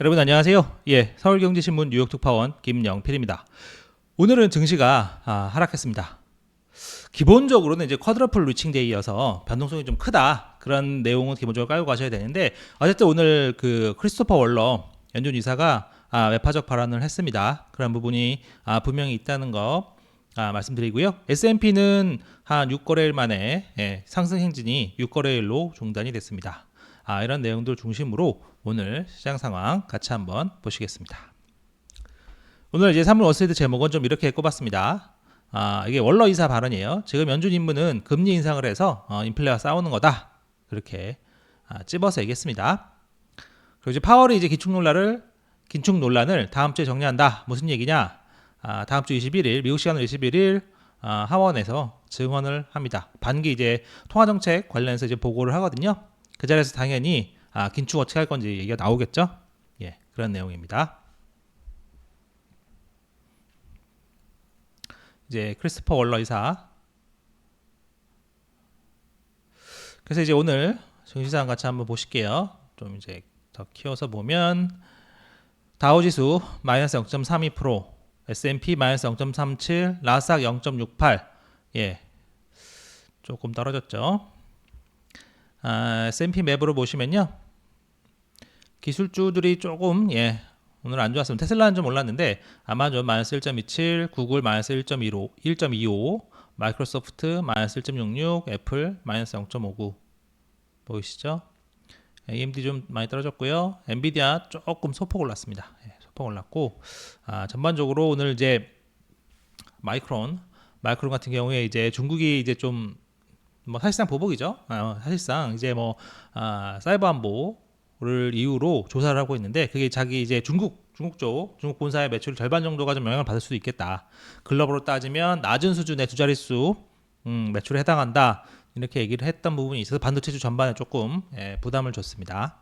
여러분 안녕하세요. 서울경제신문 뉴욕특파원 김영필입니다. 오늘은 증시가 하락했습니다. 기본적으로는 이제 쿼드러플 리칭 데이여서 변동성이 좀 크다, 그런 내용은 기본적으로 깔고 가셔야 되는데, 어쨌든 오늘 그 크리스토퍼 월러 연준 이사가 외파적 발언을 했습니다. 그런 부분이 분명히 있다는 거 말씀드리고요. S&P는 한 6거래일 만에 상승 행진이 6거래일로 중단이 됐습니다. 이런 내용들 중심으로 오늘 시장 상황 같이 한번 보시겠습니다. 오늘 이제 3월 월스트리트 제목은 좀 이렇게 꼽았습니다. 이게 월러 이사 발언이에요. 지금 연준 임무는 금리 인상을 해서 인플레와 싸우는 거다, 그렇게 찝어서 얘기했습니다. 그리고 이제 파월이 이제 긴축 논란을 다음 주에 정리한다. 무슨 얘기냐? 다음 주 21일, 미국 시간으로 21일 하원에서 증언을 합니다. 반기 이제 통화정책 관련해서 이제 보고를 하거든요. 그 자리에서 당연히 긴축 어떻게 할 건지 얘기가 나오겠죠. 그런 내용입니다. 이제 크리스토퍼 월러 이사. 그래서 이제 오늘 증시상 같이 한번 보실게요. 좀 이제 더 키워서 보면 다우지수 마이너스 0.32%, S&P 마이너스 0.37, 나스닥 0.68. 조금 떨어졌죠. S&P 맵으로 보시면요, 기술주들이 조금 오늘 안 좋았습니다. 테슬라는 좀 올랐는데 아마존 마이너스 1.27, 구글 마이너스 1.25, 마이크로소프트 마이너스 1.66, 애플 마이너스 0.59 보이시죠? AMD 좀 많이 떨어졌고요. 엔비디아 조금 소폭 올랐습니다. 소폭 올랐고, 전반적으로 오늘 이제 마이크론 같은 경우에 이제 중국이 이제 좀 사실상 보복이죠. 사실상 이제 사이버 안보를 이유로 조사를 하고 있는데, 그게 자기 이제 중국 본사의 매출 절반 정도가 좀 영향을 받을 수도 있겠다. 글로벌로 따지면 낮은 수준의 두 자릿수 매출에 해당한다, 이렇게 얘기를 했던 부분이 있어서 반도체주 전반에 조금 부담을 줬습니다.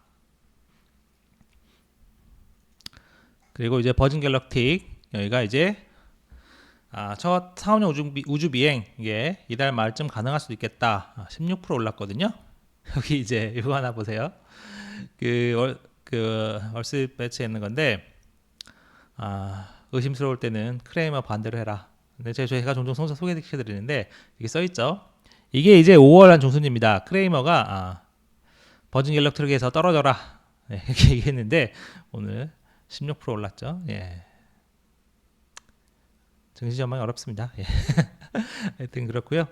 그리고 이제 버진 갤럭틱, 여기가 이제 첫 사업용 우주 비행 이게 이달 말쯤 가능할 수도 있겠다. 16% 올랐거든요. 여기 이제 이거 하나 보세요. 그 월스 배치에 있는 건데, 의심스러울 때는 크레이머 반대로 해라. 근데 제가 종종 소개시켜드리는데 이게 써있죠. 이게 이제 5월 한 중순입니다. 크레이머가 버진 갤럭틱에서 떨어져라, 이렇게 얘기했는데 오늘 16% 올랐죠. 증시 전망이 어렵습니다. 하여튼 그렇고요.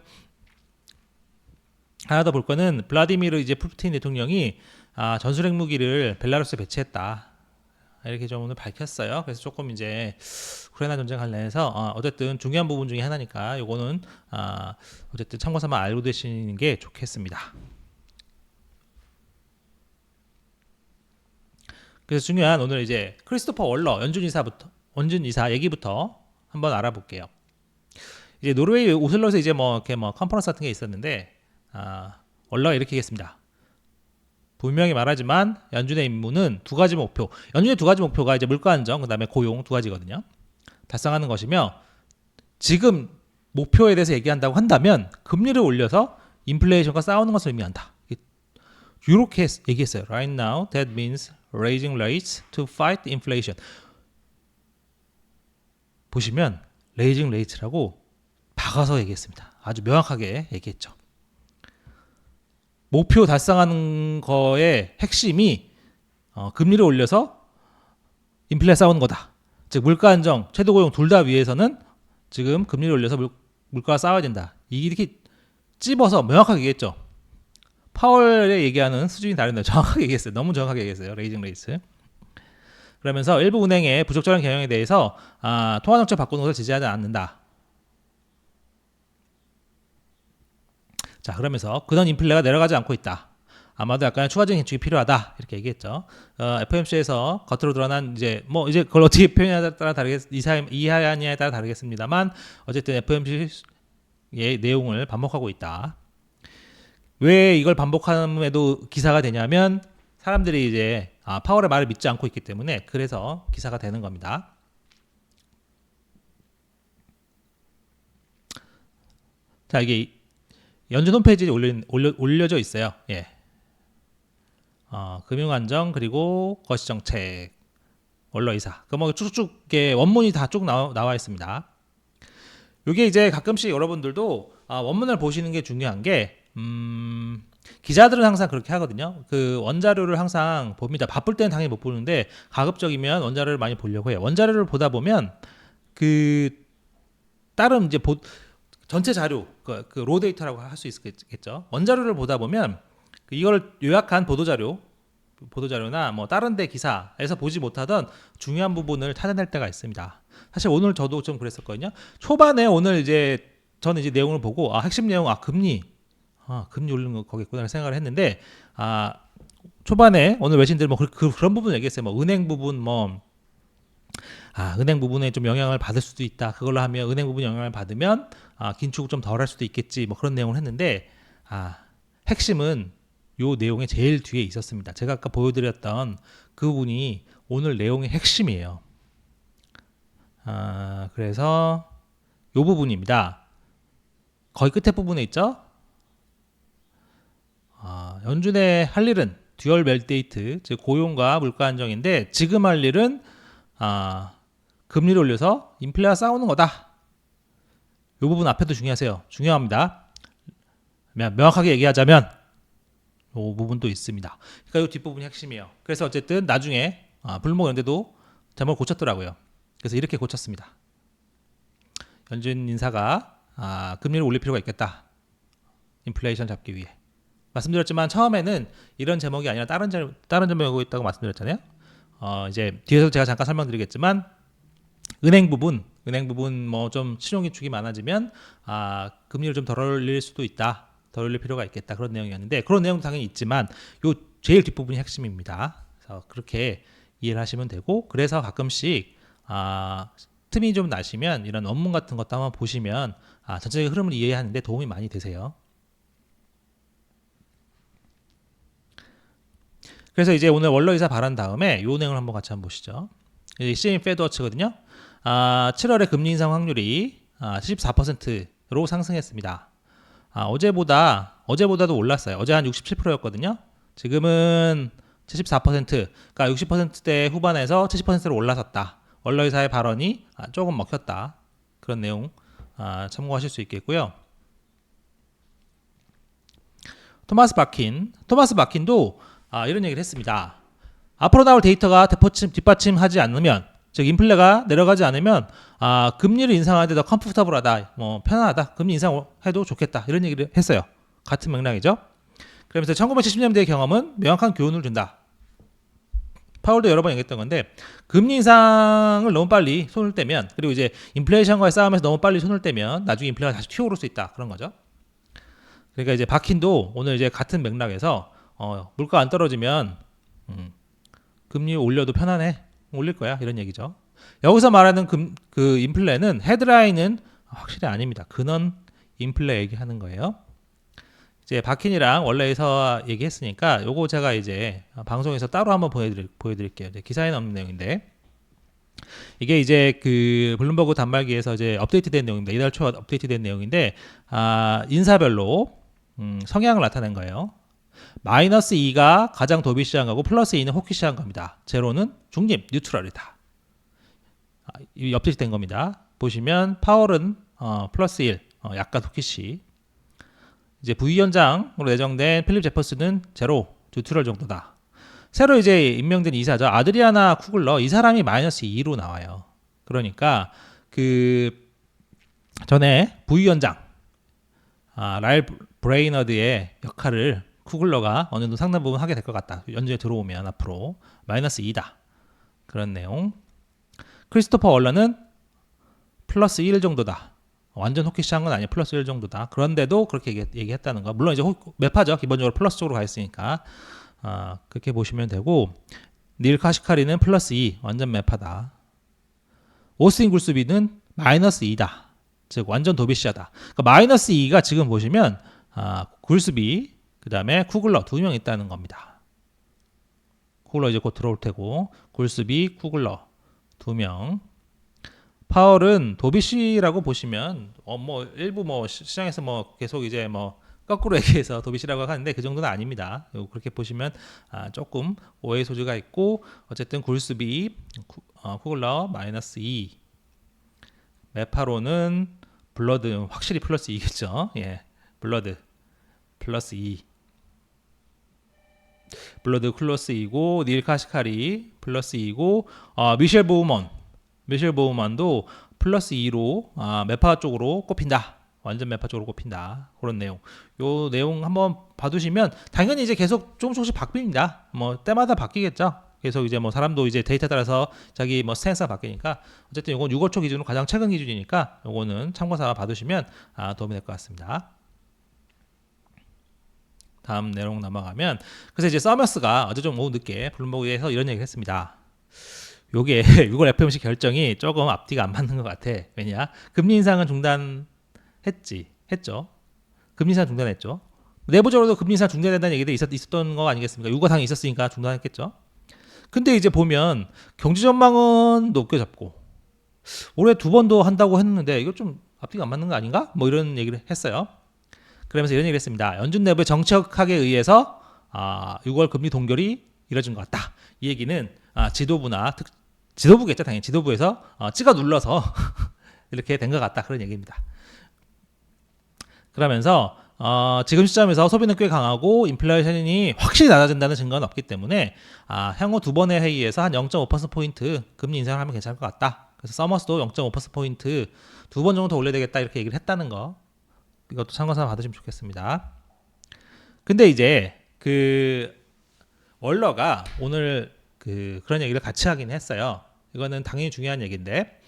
하나 더 볼 거는 블라디미르 이제 푸틴 대통령이 전술 핵무기를 벨라루스에 배치했다, 이렇게 좀 오늘 밝혔어요. 그래서 조금 이제 우크라이나 전쟁 관련해서 어쨌든 중요한 부분 중에 하나니까 요거는 어쨌든 참고삼아 알고 계시는 게 좋겠습니다. 그래서 중요한 오늘 이제 크리스토퍼 월러 연준 이사 얘기부터 한번 알아볼게요. 이제 노르웨이 오슬로에서 이제 이렇게 컨퍼런스 같은 게 있었는데, 월러가 이렇게 얘기했습니다. 분명히 말하지만 연준의 임무는 두 가지 목표. 연준의 두 가지 목표가 이제 물가 안정, 그다음에 고용 두 가지거든요. 달성하는 것이며, 지금 목표에 대해서 얘기한다고 한다면 금리를 올려서 인플레이션과 싸우는 것을 의미한다, 이렇게 얘기했어요. Right now, that means raising rates to fight inflation. 보시면 raising rates라고 박아서 얘기했습니다. 아주 명확하게 얘기했죠. 목표 달성하는 거의 핵심이 금리를 올려서 인플레 싸우는 거다. 즉 물가 안정, 최저 고용 둘 다 위해서는 지금 금리를 올려서 물가와 싸워야 된다. 이렇게 찝어서 명확하게 얘기했죠. 파월에 얘기하는 수준이 다른데 정확하게 얘기했어요. 너무 정확하게 얘기했어요. 레이징 레이스. 그러면서 일부 은행의 부적절한 경영에 대해서 통화정책 바꾸는 것을 지지하지 않는다. 자, 그러면서 그런 인플레가 내려가지 않고 있다. 아마도 약간의 추가적인 긴축이 필요하다, 이렇게 얘기했죠. FOMC에서 겉으로 드러난 이제 그걸 어떻게 표현하냐에 따라 이해하냐에 따라 다르겠습니다만, 어쨌든 FOMC의 내용을 반복하고 있다. 왜 이걸 반복함에도 기사가 되냐면, 사람들이 이제 파월의 말을 믿지 않고 있기 때문에 그래서 기사가 되는 겁니다. 자, 이게 연준 홈페이지에 올려져 있어요. 금융안정 그리고 거시정책. 원러 이사. 그 뭐 쭉쭉 원문이 다 쭉 나와 있습니다. 이게 이제 가끔씩 여러분들도 원문을 보시는 게 중요한 게 기자들은 항상 그렇게 하거든요. 그 원자료를 항상 봅니다. 바쁠 때는 당연히 못 보는데 가급적이면 원자료를 많이 보려고 해요. 원자료를 보다 보면 그 다른 이제 전체 자료 그 로 데이터라고 할 수 있겠죠. 원자료를 보다 보면 이걸 요약한 보도자료나 뭐 다른 데 기사에서 보지 못하던 중요한 부분을 찾아낼 때가 있습니다. 사실 오늘 저도 좀 그랬었거든요. 초반에 오늘 이제 저는 이제 내용을 보고 핵심 내용 금리 올리는 거 거겠구나 생각을 했는데 초반에 오늘 외신들 뭐 그런 부분 얘기했어요. 뭐 은행 부분 은행 부분에 좀 영향을 받을 수도 있다. 그걸로 하면 은행 부분 영향을 받으면 긴축을 좀 덜 할 수도 있겠지. 뭐 그런 내용을 했는데 핵심은 요 내용의 제일 뒤에 있었습니다. 제가 아까 보여드렸던 그 부분이 오늘 내용의 핵심이에요. 그래서 요 부분입니다. 거의 끝에 부분에 있죠. 연준의 할 일은 듀얼 멜데이트, 즉 고용과 물가 안정인데 지금 할 일은 금리를 올려서 인플레와 싸우는 거다. 이 부분 앞에도 중요합니다. 명확하게 얘기하자면 이 부분도 있습니다. 그러니까 이 뒷부분이 핵심이에요. 그래서 어쨌든 나중에 블룸버그 이런 데도 제목을 고쳤더라고요. 그래서 이렇게 고쳤습니다. 연준 인사가 금리를 올릴 필요가 있겠다. 인플레이션 잡기 위해. 말씀드렸지만 처음에는 이런 제목이 아니라 다른 제목이 있다고 말씀드렸잖아요. 이제 뒤에서 제가 잠깐 설명드리겠지만 은행 부분 뭐 좀 신용기축이 많아지면 금리를 좀 덜 올릴 수도 있다. 덜 올릴 필요가 있겠다. 그런 내용이었는데 그런 내용도 당연히 있지만 요 제일 뒷부분이 핵심입니다. 그래서 그렇게 이해를 하시면 되고 그래서 가끔씩 틈이 좀 나시면 이런 원문 같은 것도 한번 보시면 전체적인 흐름을 이해하는 데 도움이 많이 되세요. 그래서 이제 오늘 원로이사 발언 다음에 요 내용을 한번 같이 한번 보시죠. CME 페드워치거든요. 7월에 금리 인상 확률이 74%로 상승했습니다. 어제보다도 올랐어요. 어제 한 67%였거든요. 지금은 74%, 그러니까 60%대 후반에서 70%로 올라섰다. 원로이사의 발언이 조금 먹혔다. 그런 내용 참고하실 수 있겠고요. 토마스 바킨도 이런 얘기를 했습니다. 앞으로 나올 데이터가 뒷받침하지 않으면, 즉 인플레가 내려가지 않으면 금리를 인상하는데 더 컴포터블하다, 뭐 편안하다, 금리 인상해도 좋겠다 이런 얘기를 했어요. 같은 맥락이죠. 그러면서 1970년대의 경험은 명확한 교훈을 준다. 파월도 여러 번 얘기했던 건데 금리 인상을 너무 빨리 손을 떼면, 그리고 이제 인플레이션과의 싸움에서 너무 빨리 손을 떼면 나중에 인플레가 다시 튀어오를 수 있다, 그런 거죠. 그러니까 이제 바킨도 오늘 이제 같은 맥락에서 물가 안 떨어지면 금리 올려도 편안해, 올릴 거야, 이런 얘기죠. 여기서 말하는 그 인플레는 헤드라인은 확실히 아닙니다. 근원 인플레 얘기하는 거예요. 이제 바킨이랑 원래에서 얘기했으니까 요거 제가 이제 방송에서 따로 한번 보여드릴게요. 이제 기사에는 없는 내용인데 이게 이제 그 블룸버그 단말기에서 이제 업데이트된 내용입니다. 이달 초 업데이트된 내용인데 인사별로 성향을 나타낸 거예요. 마이너스 2가 가장 도비시한 거고 플러스 2는 호키시한 겁니다. 제로는 중립, 뉴트럴이다. 이 업데이트된 겁니다. 보시면 파월은 플러스 1, 약간 호키시. 이제 부위원장으로 내정된 필립 제퍼슨은 제로, 뉴트럴 정도다. 새로 이제 임명된 이사죠. 아드리아나 쿠글러, 이 사람이 마이너스 2로 나와요. 그러니까 그 전에 부위원장 라일 브레이너드의 역할을 쿠글러가 어느 정도 상당 부분 하게 될 것 같다. 연주에 들어오면 앞으로 마이너스 2다. 그런 내용. 크리스토퍼 월러는 플러스 1 정도다. 완전 호키시한 건 아니에요. 플러스 1 정도다. 그런데도 그렇게 얘기했다는 거. 물론 이제 매파죠. 기본적으로 플러스 쪽으로 가 있으니까 그렇게 보시면 되고, 닐 카시카리는 플러스 2, 완전 매파다. 오스틴 굴스비는 마이너스 2다. 즉 완전 도비시하다. 그러니까 마이너스 2가 지금 보시면 굴스비, 그 다음에 쿠글러 두 명 있다는 겁니다. 쿠글러 이제 곧 들어올 테고, 굴스비, 쿠글러 두 명. 파월은 도비시라고 보시면 뭐 일부 뭐 시장에서 뭐 계속 이제 뭐 거꾸로 얘기해서 도비시라고 하는데 그 정도는 아닙니다. 그렇게 보시면 조금 오해 소지가 있고 어쨌든 굴스비 쿠글러 마이너스 2 메파로는 블러드 확실히 플러스 2겠죠. 예, 블러드 플러스 2 블러드 플러스 2고 닐 카시카리 플러스 2고 미셸 보우먼도 플러스 2로 메파 쪽으로 꼽힌다. 완전 메파 쪽으로 꼽힌다. 그런 내용. 요 내용 한번 봐두시면 당연히 이제 계속 조금씩 바뀝니다. 뭐 때마다 바뀌겠죠. 계속 이제 뭐 사람도 이제 데이터에 따라서 자기 뭐 스탠스가 바뀌니까 어쨌든 이건 6월 초 기준으로 가장 최근 기준이니까 요거는 참고 삼아 봐두시면 도움이 될 것 같습니다. 다음 내용 넘어가면 그래서 이제 서머스가 어제 좀 오후 늦게 블룸버그에서 이런 얘기를 했습니다. 요게 6월 FOMC 결정이 조금 앞뒤가 안 맞는 것 같아. 왜냐? 금리 인상은 했죠. 금리 인상 중단했죠. 내부적으로도 금리 인상 중단된다는 얘기도 있었던 거 아니겠습니까? 유가상이 있었으니까 중단했겠죠. 근데 이제 보면 경제 전망은 높게 잡고 올해 2번도 한다고 했는데 이거 좀 앞뒤가 안 맞는 거 아닌가? 뭐 이런 얘기를 했어요. 그러면서 이런 얘기를 했습니다. 연준 내부의 정책학에 의해서 6월 금리 동결이 이뤄진 것 같다. 이 얘기는 지도부겠죠. 당연히 지도부에서 찍어 눌러서 이렇게 된 것 같다. 그런 얘기입니다. 그러면서 지금 시점에서 소비는 꽤 강하고 인플레이션이 확실히 낮아진다는 증거는 없기 때문에 향후 2번의 회의에서 한 0.5%포인트 금리 인상을 하면 괜찮을 것 같다. 그래서 서머스도 0.5%포인트 2번 정도 더 올려야 되겠다 이렇게 얘기를 했다는 거. 이것도 참고삼아 받으시면 좋겠습니다. 근데 이제 그 월러가 오늘 그런 얘기를 같이 하긴 했어요. 이거는 당연히 중요한 얘기인데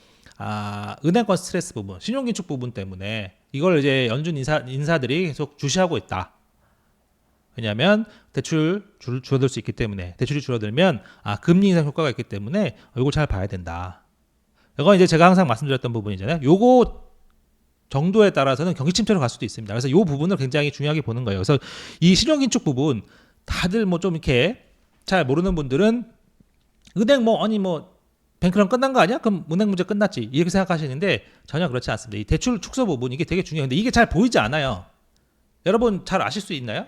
은행권 스트레스 부분, 신용긴축 부분 때문에 이걸 이제 연준 인사들이 계속 주시하고 있다. 왜냐하면 대출 줄어들 수 있기 때문에 대출이 줄어들면 금리 인상 효과가 있기 때문에 이걸 잘 봐야 된다. 이건 이제 제가 항상 말씀드렸던 부분이잖아요. 요거 정도에 따라서는 경기 침체로 갈 수도 있습니다. 그래서 이 부분을 굉장히 중요하게 보는 거예요. 그래서 이 신용긴축 부분 다들 뭐 좀 이렇게 잘 모르는 분들은 은행 뱅크런 끝난 거 아니야? 그럼 은행 문제 끝났지 이렇게 생각하시는데 전혀 그렇지 않습니다. 이 대출 축소 부분 이게 되게 중요한데 이게 잘 보이지 않아요. 여러분 잘 아실 수 있나요?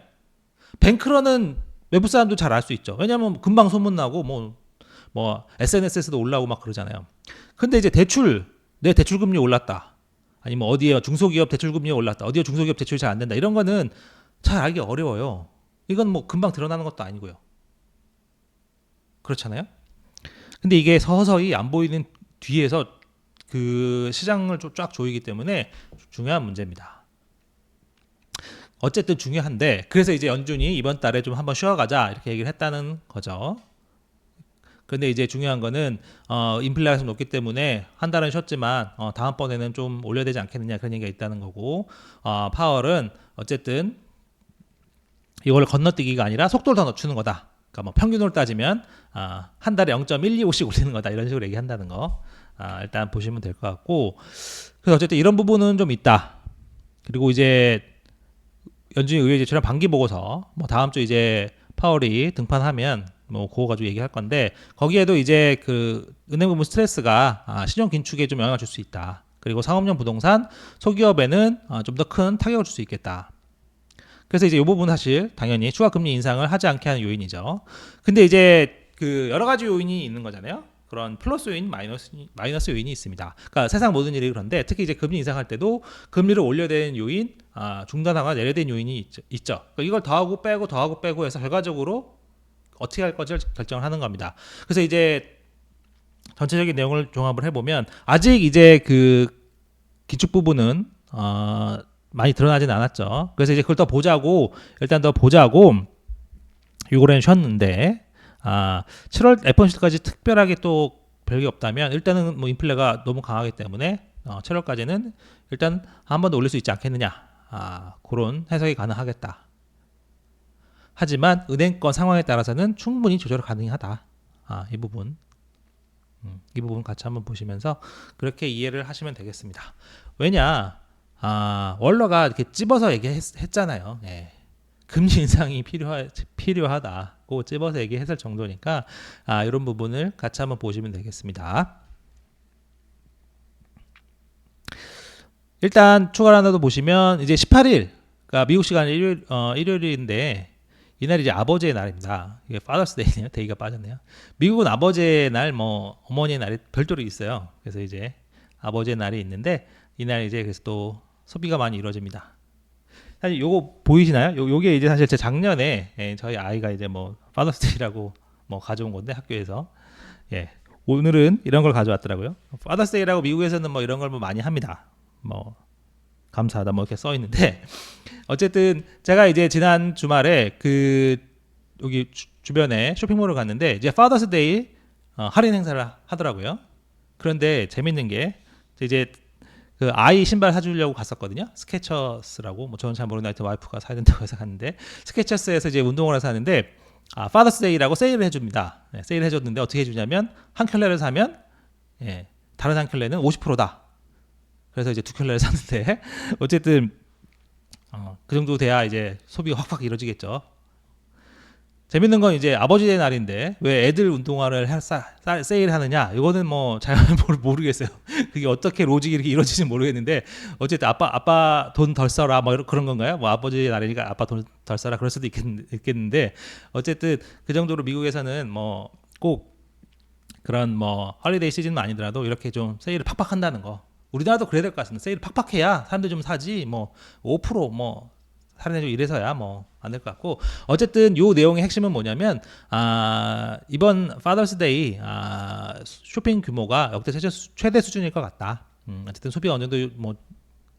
뱅크런은 외부 사람도 잘 알 수 있죠. 왜냐하면 금방 소문나고 뭐 SNS에서도 올라오고 막 그러잖아요. 근데 이제 내 대출금리 올랐다. 아니면 어디에 중소기업 대출금리가 올랐다. 어디에 중소기업 대출이 잘 안 된다. 이런 거는 잘 알기 어려워요. 이건 뭐 금방 드러나는 것도 아니고요. 그렇잖아요. 근데 이게 서서히 안 보이는 뒤에서 그 시장을 쫙 조이기 때문에 중요한 문제입니다. 어쨌든 중요한데 그래서 이제 연준이 이번 달에 좀 한번 쉬어가자 이렇게 얘기를 했다는 거죠. 근데 이제 중요한 거는 인플레이션이 높기 때문에 한 달은 쉬었지만 다음번에는 좀 올려야 되지 않겠느냐 그런 얘기가 있다는 거고 파월은 어쨌든 이걸 건너뛰기가 아니라 속도를 더 늦추는 거다. 그러니까 뭐 평균으로 따지면 한 달에 0.125씩 올리는 거다 이런 식으로 얘기한다는 거 일단 보시면 될 것 같고 그래서 어쨌든 이런 부분은 좀 있다. 그리고 이제 연준이 의회 제출한 반기 보고서 뭐 다음 주 이제 파월이 등판하면 뭐 그거 가지고 얘기할 건데 거기에도 이제 그 은행 부분 스트레스가 신용 긴축에 좀 영향을 줄 수 있다. 그리고 상업용 부동산 소기업에는 좀 더 큰 타격을 줄 수 있겠다. 그래서 이제 이 부분은 사실 당연히 추가 금리 인상을 하지 않게 하는 요인이죠. 근데 이제 그 여러 가지 요인이 있는 거잖아요. 그런 플러스 요인, 마이너스 요인이 있습니다. 그러니까 세상 모든 일이 그런데 특히 이제 금리 인상할 때도 금리를 올려야 되는 요인, 중단하거나 내려야 되는 요인이 있죠. 그러니까 이걸 더하고 빼고 해서 결과적으로 어떻게 할 것을 결정을 하는 겁니다. 그래서 이제 전체적인 내용을 종합을 해보면 아직 이제 그 기축 부분은 많이 드러나진 않았죠. 그래서 이제 그걸 일단 더 보자고 6월에는 쉬었는데 7월 FOMC까지 특별하게 또 별게 없다면 일단은 뭐 인플레가 너무 강하기 때문에 7월까지는 일단 한 번 더 올릴 수 있지 않겠느냐 그런 해석이 가능하겠다. 하지만 은행권 상황에 따라서는 충분히 조절 가능하다. 이 부분 같이 한번 보시면서 그렇게 이해를 하시면 되겠습니다. 왜냐 월러가 이렇게 찝어서 얘기했잖아요. 네. 금리 인상이 필요하다고 찝어서 얘기했을 정도니까 이런 부분을 같이 한번 보시면 되겠습니다. 일단 추가로 하나 더 보시면 이제 18일 그러니까 미국 시간 일요일인데 이날이 이제 아버지의 날입니다. 이게 Father's Day네요. 데이가 빠졌네요. 미국은 아버지의 날, 뭐 어머니의 날이 별도로 있어요. 그래서 이제 아버지의 날이 있는데 이날 이제 그래서 또 소비가 많이 이루어집니다. 사실 요거 보이시나요? 요게 이제 사실 제 작년에 저희 아이가 이제 뭐 Father's Day라고 뭐 가져온 건데 학교에서 오늘은 이런 걸 가져왔더라고요. Father's Day라고 미국에서는 뭐 이런 걸 뭐 많이 합니다. 뭐 감사하다 뭐 이렇게 써 있는데 어쨌든 제가 이제 지난 주말에 그 여기 주변에 쇼핑몰을 갔는데 이제 파더스 데이 할인 행사를 하더라고요. 그런데 재밌는 게 이제 그 아이 신발 사주려고 갔었거든요. 스케쳐스라고 뭐 저는 잘 모르는 하여튼 와이프가 사야 된다고 해서 갔는데 스케쳐스에서 이제 운동을 해서 하는데 파더스 데이라고 세일을 해줍니다. 세일을 해줬는데 어떻게 해주냐면 한 켤레를 사면 다른 한 켤레는 50%다. 그래서 이제 두 켤레를 샀는데 어쨌든 그 정도 돼야 이제 소비가 확확 이루어지겠죠. 재밌는 건 이제 아버지의 날인데 왜 애들 운동화를 세일하느냐? 이거는 뭐 잘 모르겠어요. 그게 어떻게 로직이 이렇게 이루어지는지 모르겠는데 어쨌든 아빠 돈 덜 써라 뭐 그런 건가요? 뭐 아버지의 날이니까 아빠 돈 덜 써라 그럴 수도 있겠는데 어쨌든 그 정도로 미국에서는 뭐 꼭 그런 뭐 헐리데이 시즌만 아니더라도 이렇게 좀 세일을 팍팍 한다는 거. 우리나라도 그래야 될 것 같습니다. 세일 팍팍 해야 사람들 좀 사지 뭐 5%뭐 할인해주고 이래서야 뭐 안 될 것 같고 어쨌든 요 내용의 핵심은 뭐냐면 이번 파더스 데이 쇼핑 규모가 역대 최대 수준일 것 같다. 어쨌든 소비가 어느 정도 뭐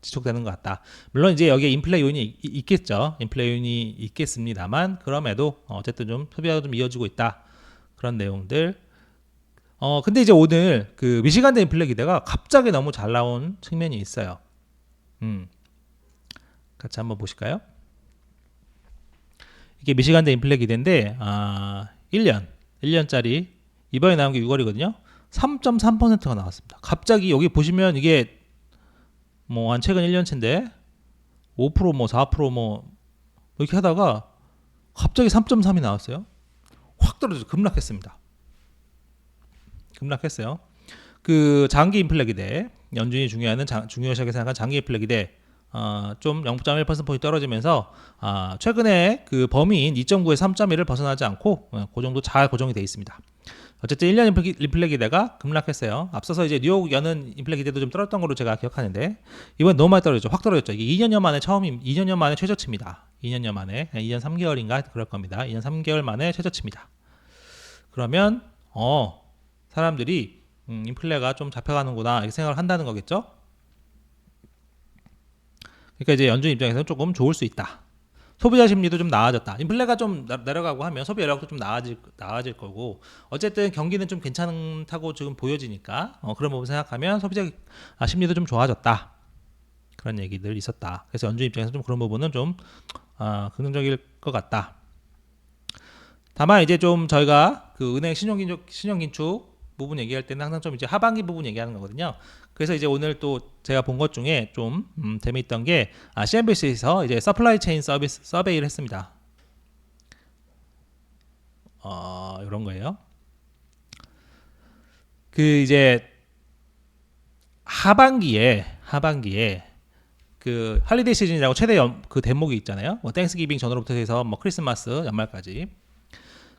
지속되는 것 같다. 물론 이제 여기에 인플레 요인이 있겠죠. 인플레 요인이 있겠습니다만 그럼에도 어쨌든 좀 소비가 좀 이어지고 있다. 그런 내용들. 근데 이제 오늘 그 미시간대 인플레 기대가 갑자기 너무 잘 나온 측면이 있어요. 같이 한번 보실까요? 이게 미시간대 인플레 기대인데 1년짜리 이번에 나온 게 6월이거든요. 3.3%가 나왔습니다. 갑자기 여기 보시면 이게 뭐 한 최근 1년치인데 5%뭐 4%뭐 이렇게 하다가 갑자기 3.3이 나왔어요. 확 떨어져 급락했습니다. 급락했어요. 그 장기 인플레 기대 연준이 중요시하게 생각한 장기 인플레 기대 좀 0.1%포인트 떨어지면서 최근에 그 범위인 2.9에서 3.1을 벗어나지 않고 그 정도 잘 고정이 되어 있습니다. 어쨌든 1년 인플레 기대가 급락했어요. 앞서서 이제 뉴욕 연은 인플레 기대도 좀 떨어졌던 걸로 제가 기억하는데 이번 너무 많이 떨어졌죠. 확 떨어졌죠. 이게 2년여 만에 2년여 만에 최저치입니다. 2년여 만에 2년 3개월인가 그럴 겁니다. 2년 3개월 만에 최저치입니다. 그러면 사람들이 인플레가 좀 잡혀가는구나 이렇게 생각을 한다는 거겠죠. 그러니까 이제 연준 입장에서는 조금 좋을 수 있다. 소비자 심리도 좀 나아졌다. 인플레가 좀 내려가고 하면 소비 여력도 좀 나아질 거고 어쨌든 경기는 좀 괜찮다고 지금 보여지니까 그런 부분 생각하면 소비자 심리도 좀 좋아졌다. 그런 얘기들 있었다. 그래서 연준 입장에서 좀 그런 부분은 좀 긍정적일 것 같다. 다만 이제 좀 저희가 그 은행 신용긴축 부분 얘기할 때는 항상 좀 이제 하반기 부분 얘기하는 거거든요. 그래서 이제 오늘 또 제가 본 것 중에 좀 재미있던 게 CNBC에서 이제 서플라이 체인 서베이를 했습니다. 이런 거예요. 그 이제 하반기에 그 할리데이 시즌이라고 최대 그 대목이 있잖아요. 뭐 땡스기빙 전후로부터 해서 뭐 크리스마스 연말까지.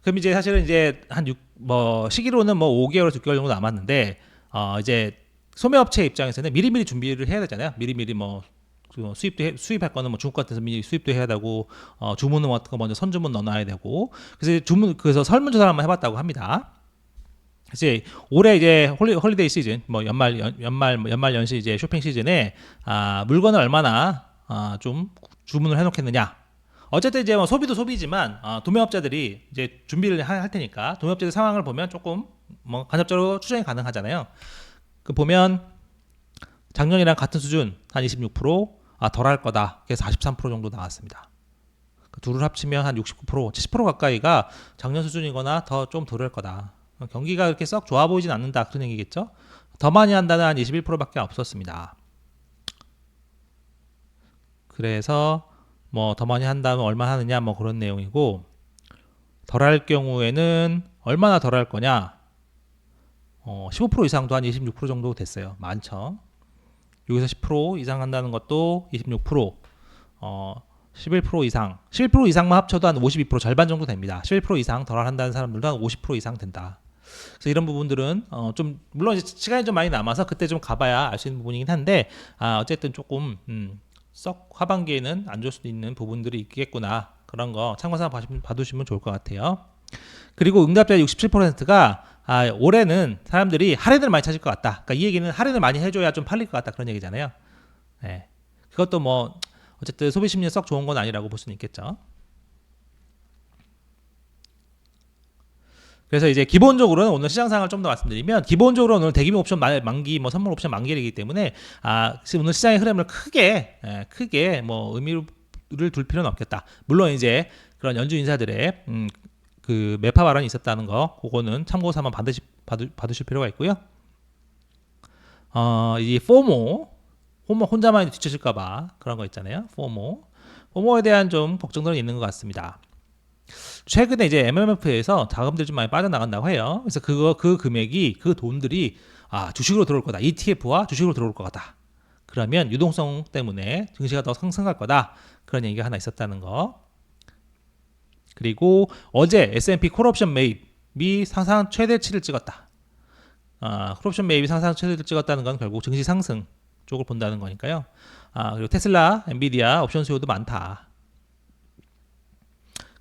그럼 이제 사실은 이제 시기로는 뭐 5개월에서 6개월 정도 남았는데 이제 소매업체 입장에서는 미리미리 준비를 해야 되잖아요. 미리미리 뭐 수입할 거는 뭐 중국 같아서 미리 수입도 해야 되고 주문 같은 거 먼저 선주문 넣어놔야 되고 그래서 설문조사를 한번 해봤다고 합니다. 그래서 올해 이제 홀리데이 시즌 뭐 연말 연시 이제 쇼핑 시즌에 물건을 얼마나 좀 주문을 해놓겠느냐. 어쨌든 이제 뭐 소비도 소비지만 도매업자들이 이제 준비를 할 테니까 도매업자들 상황을 보면 조금 뭐 간접적으로 추정이 가능하잖아요. 그 보면 작년이랑 같은 수준 한 26% 덜 할 거다. 그래서 43% 정도 나왔습니다. 그 둘을 합치면 한 69%, 70% 가까이가 작년 수준이거나 더 좀 덜 할 거다. 경기가 그렇게 썩 좋아 보이진 않는다. 그런 얘기겠죠. 더 많이 한다는 한 21%밖에 없었습니다. 그래서 뭐 더 많이 한다면 얼마 하느냐 뭐 그런 내용이고 덜 할 경우에는 얼마나 덜 할 거냐 15% 이상도 한 26% 정도 됐어요. 많죠. 여기서 10% 이상 한다는 것도 26% 11% 이상, 11% 이상만 합쳐도 한 52% 절반 정도 됩니다. 11% 이상 덜 한다는 사람들도 한 50% 이상 된다. 그래서 이런 부분들은 좀 물론 이제 시간이 좀 많이 남아서 그때 좀 가봐야 알 수 있는 부분이긴 한데 어쨌든 조금 썩 하반기에는 안 좋을 수도 있는 부분들이 있겠구나. 그런 거 참고서 봐두시면 좋을 것 같아요. 그리고 응답자 67%가 올해는 사람들이 할인을 많이 찾을 것 같다. 그러니까 이 얘기는 할인을 많이 해줘야 좀 팔릴 것 같다 그런 얘기잖아요. 네. 그것도 뭐 어쨌든 소비 심리는 썩 좋은 건 아니라고 볼 수는 있겠죠. 그래서 이제 기본적으로는 오늘 시장 상황을 좀 더 말씀드리면 기본적으로 오늘 대규모 옵션 만기, 뭐 선물 옵션 만기이기 때문에 오늘 시장의 흐름을 크게 뭐 의미를 둘 필요는 없겠다. 물론 이제 그런 연준 인사들의 그 매파 발언이 있었다는 거, 그거는 참고 삼아 받으실 필요가 있고요. 이 포모 혼자만 뒤처질까봐 그런 거 있잖아요. 포모에 대한 좀 걱정들은 있는 것 같습니다. 최근에 이제 MMF에서 자금들이 좀 많이 빠져나간다고 해요. 그래서 그 금액이, 그 돈들이 주식으로 들어올 거다. ETF와 주식으로 들어올 것 같다. 그러면 유동성 때문에 증시가 더 상승할 거다. 그런 얘기가 하나 있었다는 거. 그리고 어제 S&P 콜옵션 매입이 상상 최대치를 찍었다. 콜옵션 매입이 상상 최대치를 찍었다는 건 결국 증시 상승 쪽을 본다는 거니까요. 그리고 테슬라, 엔비디아 옵션 수요도 많다.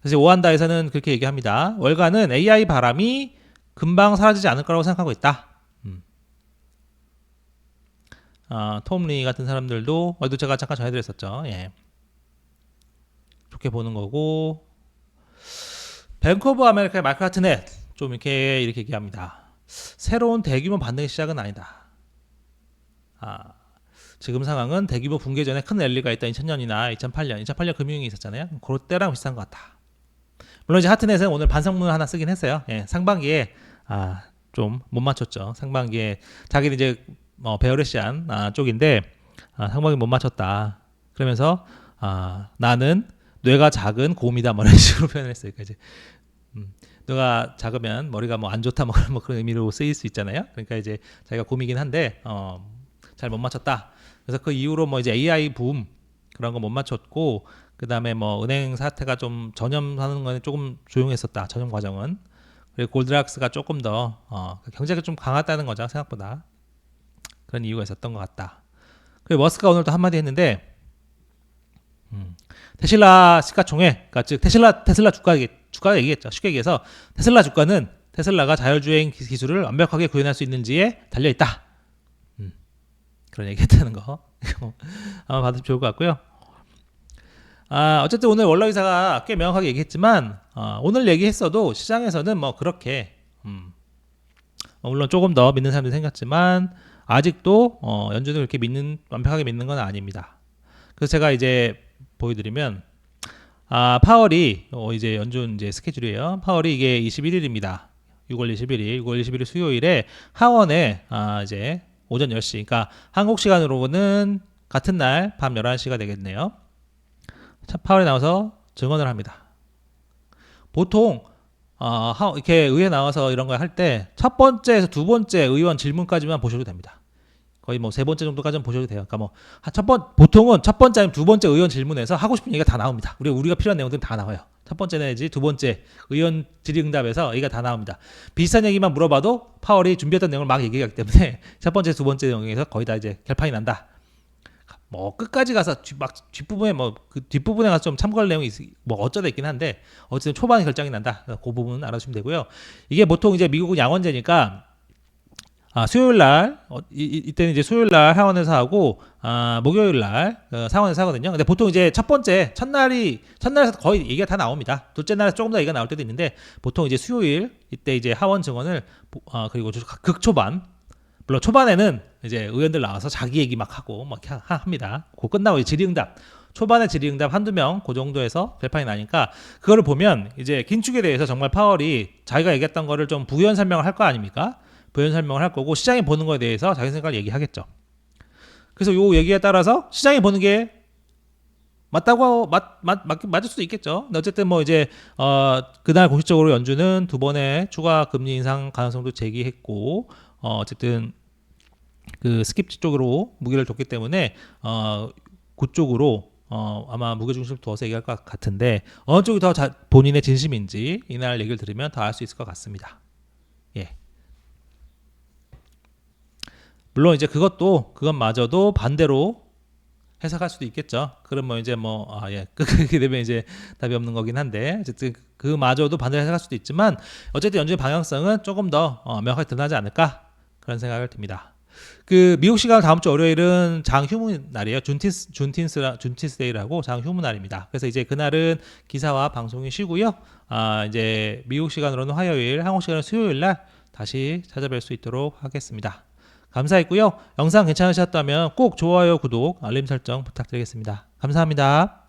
그래서 오한다에서는 그렇게 얘기합니다. 월가는 AI 바람이 금방 사라지지 않을 거라고 생각하고 있다. 톰 리 같은 사람들도 어제도 제가 잠깐 전해드렸었죠. 예. 좋게 보는 거고, 뱅크 오브 아메리카의 마이클 하트넷 좀 이렇게 얘기합니다. 새로운 대규모 반등의 시작은 아니다. 지금 상황은 대규모 붕괴 전에 큰 랠리가 있던 2000년이나 2008년 금융이 있었잖아요. 그때랑 비슷한 것 같다. 물론 이제 하트넷은 오늘 반성문을 하나 쓰긴 했어요. 예, 상반기에 좀 못 맞췄죠. 상반기에 자기는 이제 베어레시안 쪽인데 상반기 못 맞췄다. 그러면서 나는 뇌가 작은 곰이다 뭐 이런 식으로 표현했어요. 이제 뇌가 작으면 머리가 뭐 안 좋다 뭐 그런 의미로 쓰일 수 있잖아요. 그러니까 이제 자기가 곰이긴 한데 잘 못 맞췄다. 그래서 그 이후로 뭐 이제 AI 붐 그런 거 못 맞췄고, 그 다음에 뭐 은행 사태가 좀 전염하는 거는 조금 조용했었다. 전염 과정은. 그리고 골드락스가 조금 더 경제가 좀 강하다는 거죠. 생각보다. 그런 이유가 있었던 것 같다. 그리고 머스크가 오늘도 한마디 했는데 테슬라 시가총액, 그러니까 즉 테슬라 주가 얘기했죠. 쉽게 얘기해서 테슬라 주가는 테슬라가 자율주행 기술을 완벽하게 구현할 수 있는지에 달려 있다. 그런 얘기했다는 거 아마 받으면 좋을 것 같고요. 어쨌든 오늘 원로 의사가 꽤 명확하게 얘기했지만 오늘 얘기했어도 시장에서는 뭐 그렇게 물론 조금 더 믿는 사람들이 생겼지만 아직도 연준을 그렇게 완벽하게 믿는 건 아닙니다. 그래서 제가 이제 보여드리면 파월이 이제 연준 이제 스케줄이에요. 파월이 이게 21일입니다. 6월 21일 수요일에 하원에 이제 오전 10시, 그러니까 한국 시간으로는 같은 날 밤 11시가 되겠네요. 파월에 나와서 증언을 합니다. 보통 이렇게 의회 나와서 이런 걸 할 때 첫 번째에서 두 번째 의원 질문까지만 보셔도 됩니다. 거의 뭐 세 번째 정도까지는 보셔도 돼요. 그러니까 뭐 보통은 첫 번째 아니면 두 번째 의원 질문에서 하고 싶은 얘기가 다 나옵니다. 우리가 필요한 내용들은 다 나와요. 첫 번째 내지 두 번째 의원 질의응답에서 얘기가 다 나옵니다. 비슷한 얘기만 물어봐도 파월이 준비했던 내용을 막 얘기하기 때문에 첫 번째, 두 번째 내용에서 거의 다 이제 결판이 난다. 뭐 끝까지 가서 뒷부분에 그 뒷부분에 가서 좀 참고할 내용이 뭐 어쩌다 있긴 한데 어쨌든 초반에 결정이 난다. 그 부분은 알아주시면 되고요. 이게 보통 이제 미국은 양원제니까 수요일 날 이때는 이제 수요일 날 하원에서 하고 목요일 날 상원에서 하거든요. 근데 보통 이제 첫날에서 거의 얘기가 다 나옵니다. 둘째 날에서 조금 더 얘기가 나올 때도 있는데 보통 이제 수요일 이때 이제 하원 증언을 그리고 극초반, 물론 초반에는 이제 의원들 나와서 자기 얘기 막 하고 막 합니다. 그거 끝나고 이제 질의응답, 초반에 질의응답 한두 명 그 정도에서 결판이 나니까 그거를 보면 이제 긴축에 대해서 정말 파월이 자기가 얘기했던 거를 좀 부연 설명을 할 거 아닙니까? 부연 설명을 할 거고 시장이 보는 거에 대해서 자기 생각을 얘기하겠죠. 그래서 요 얘기에 따라서 시장이 보는 게 맞을 수도 있겠죠. 근데 어쨌든 뭐 이제 그날 공식적으로 연준은 두 번의 추가 금리 인상 가능성도 제기했고 어쨌든 그 스킵 쪽으로 무기를 줬기 때문에 그쪽으로 아마 무게중심을 두어서 얘기할 것 같은데 어느 쪽이 더 본인의 진심인지 이날 얘기를 들으면 더 알 수 있을 것 같습니다. 예. 물론 이제 그것마저도 반대로 해석할 수도 있겠죠. 그러면 이제 그렇게 되면 이제 답이 없는 거긴 한데 어쨌든 그마저도 반대로 해석할 수도 있지만 어쨌든 연주의 방향성은 조금 더 명확하게 드러나지 않을까 그런 생각을 듭니다. 그 미국 시간 다음 주 월요일은 장휴무 날이에요. 준티스데이라고 장휴무 날입니다. 그래서 이제 그날은 기사와 방송이 쉬고요. 이제 미국 시간으로는 화요일, 한국 시간은 수요일 날 다시 찾아뵐 수 있도록 하겠습니다. 감사했고요. 영상 괜찮으셨다면 꼭 좋아요, 구독, 알림 설정 부탁드리겠습니다. 감사합니다.